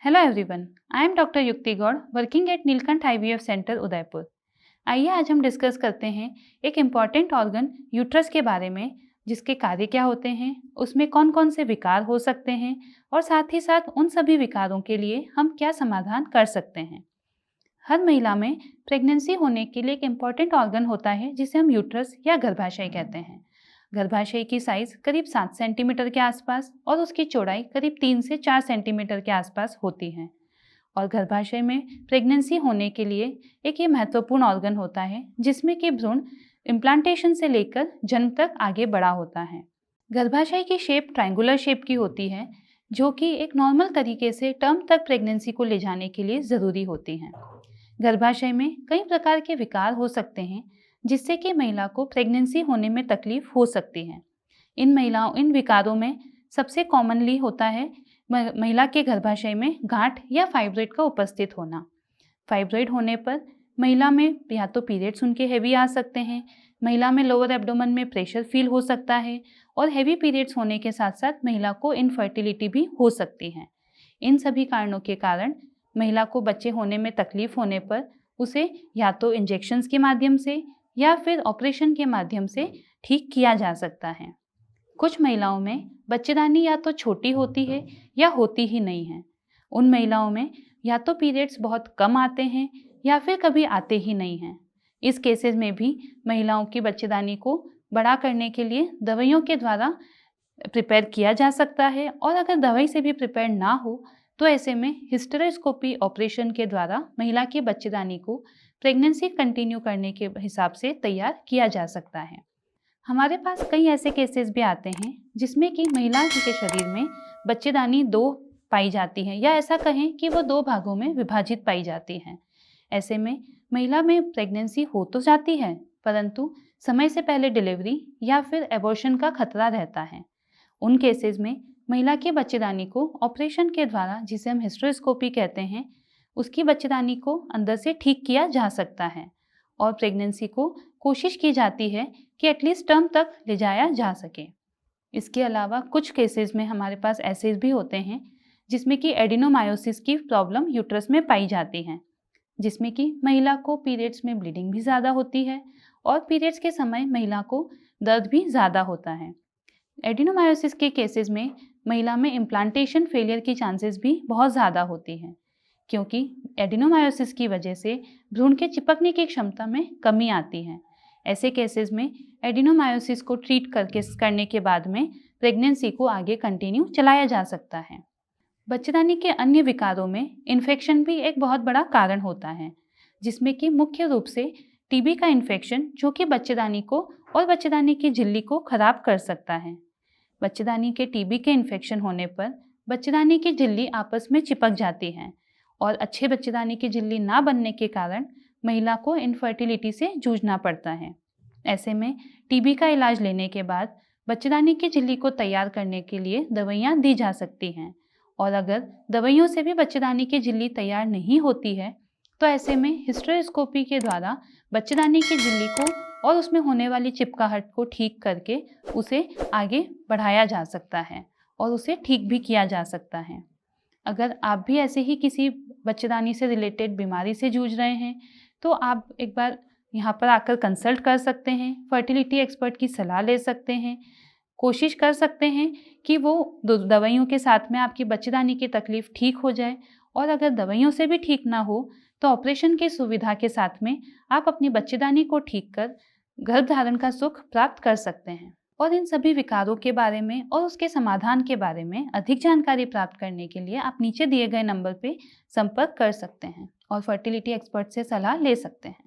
Hello everyone, I am doctor Yukti Gaur working at Neelkanth IVF centre Udaipur. आइए आज हम डिस्कस करते हैं एक इम्पॉर्टेंट ऑर्गन यूट्रस के बारे में, जिसके कार्य क्या होते हैं, उसमें कौन कौन से विकार हो सकते हैं और साथ ही साथ उन सभी विकारों के लिए हम क्या समाधान कर सकते हैं। हर महिला में प्रेगनेंसी होने के लिए एक इम्पॉर्टेंट ऑर्गन होता है जिसे हम यूट्रस या गर्भाशय कहते हैं। गर्भाशय की साइज करीब 7 सेंटीमीटर के आसपास और उसकी चौड़ाई करीब 3 से 4 सेंटीमीटर के आसपास होती है। और गर्भाशय में प्रेगनेंसी होने के लिए एक ये महत्वपूर्ण ऑर्गन होता है जिसमें कि भ्रूण इम्प्लांटेशन से लेकर जन्म तक आगे बढ़ा होता है। गर्भाशय की शेप ट्रायंगुलर शेप की होती है, जो कि एक नॉर्मल तरीके से टर्म तक प्रेगनेंसी को ले जाने के लिए ज़रूरी होती है। गर्भाशय में कई प्रकार के विकार हो सकते हैं जिससे कि महिला को प्रेगनेंसी होने में तकलीफ हो सकती है। इन विकारों में सबसे कॉमनली होता है महिला के गर्भाशय में गांठ या फाइब्रॉइड का उपस्थित होना। फाइब्रॉइड होने पर महिला में या तो पीरियड्स उनके हैवी आ सकते हैं, महिला में लोअर एब्डोमेन में प्रेशर फील हो सकता है और हैवी पीरियड्स होने के साथ साथ महिला को इनफर्टिलिटी भी हो सकती है। इन सभी कारणों के कारण महिला को बच्चे होने में तकलीफ होने पर उसे या तो इंजेक्शंस के माध्यम से या फिर ऑपरेशन के माध्यम से ठीक किया जा सकता है। कुछ महिलाओं में बच्चेदानी या तो छोटी होती है या होती ही नहीं है। उन महिलाओं में या तो पीरियड्स बहुत कम आते हैं या फिर कभी आते ही नहीं हैं। इस केसेस में भी महिलाओं की बच्चेदानी को बड़ा करने के लिए दवाइयों के द्वारा प्रिपेयर किया जा सकता है, और अगर दवाई से भी प्रिपेयर ना हो तो ऐसे में हिस्टेरोस्कोपी ऑपरेशन के द्वारा महिला की बच्चेदानी को प्रेगनेंसी कंटिन्यू करने के हिसाब से तैयार किया जा सकता है। हमारे पास कई ऐसे केसेस भी आते हैं जिसमें कि महिला के शरीर में बच्चेदानी 2 पाई जाती है, या ऐसा कहें कि वो 2 भागों में विभाजित पाई जाती है। ऐसे में महिला में प्रेगनेंसी हो तो जाती है, परंतु समय से पहले डिलीवरी या फिर एबॉर्शन का खतरा रहता है। उन केसेस में महिला की बच्चेदानी को ऑपरेशन के द्वारा, जिसे हम हिस्टेरोस्कोपी कहते हैं, उसकी बच्चेदानी को अंदर से ठीक किया जा सकता है और प्रेगनेंसी को कोशिश की जाती है कि एटलीस्ट टर्म तक ले जाया जा सके। इसके अलावा कुछ केसेस में हमारे पास ऐसे भी होते हैं जिसमें कि एडिनोमायोसिस की प्रॉब्लम यूट्रस में पाई जाती है, जिसमें कि महिला को पीरियड्स में ब्लीडिंग भी ज़्यादा होती है और पीरियड्स के समय महिला को दर्द भी ज़्यादा होता है। एडिनोमायोसिस के केसेस में महिला में इम्प्लांटेशन फेलियर की चांसेस भी बहुत ज़्यादा होती हैं, क्योंकि एडिनोमायोसिस की वजह से भ्रूण के चिपकने की क्षमता में कमी आती है। ऐसे केसेस में एडिनोमायोसिस को ट्रीट करने के बाद में प्रेगनेंसी को आगे कंटिन्यू चलाया जा सकता है। बच्चेदानी के अन्य विकारों में इन्फेक्शन भी एक बहुत बड़ा कारण होता है, जिसमें कि मुख्य रूप से टीबी का इन्फेक्शन, जो कि बच्चेदानी को और बच्चेदानी की झिल्ली को खराब कर सकता है। बच्चेदानी के टीबी के इन्फेक्शन होने पर बच्चेदानी की झिल्ली आपस में चिपक जाती है और अच्छे बच्चेदानी की झिल्ली ना बनने के कारण महिला को इनफर्टिलिटी से जूझना पड़ता है। ऐसे में टीबी का इलाज लेने के बाद बच्चेदानी की झिल्ली को तैयार करने के लिए दवाइयाँ दी जा सकती हैं, और अगर दवाइयों से भी बच्चेदानी की झिल्ली तैयार नहीं होती है तो ऐसे में हिस्टेरोस्कोपी के द्वारा बच्चेदानी की झिल्ली को और उसमें होने वाली चिपकाहट को ठीक करके उसे आगे बढ़ाया जा सकता है और उसे ठीक भी किया जा सकता है। अगर आप भी ऐसे ही किसी बच्चेदानी से रिलेटेड बीमारी से जूझ रहे हैं तो आप एक बार यहाँ पर आकर कंसल्ट कर सकते हैं, फर्टिलिटी एक्सपर्ट की सलाह ले सकते हैं, कोशिश कर सकते हैं कि वो दवाइयों के साथ में आपकी बच्चेदानी की तकलीफ़ ठीक हो जाए, और अगर दवाइयों से भी ठीक ना हो तो ऑपरेशन की सुविधा के साथ में आप अपनी बच्चेदानी को ठीक कर गर्भधारण का सुख प्राप्त कर सकते हैं। और इन सभी विकारों के बारे में और उसके समाधान के बारे में अधिक जानकारी प्राप्त करने के लिए आप नीचे दिए गए नंबर पे संपर्क कर सकते हैं और फर्टिलिटी एक्सपर्ट से सलाह ले सकते हैं।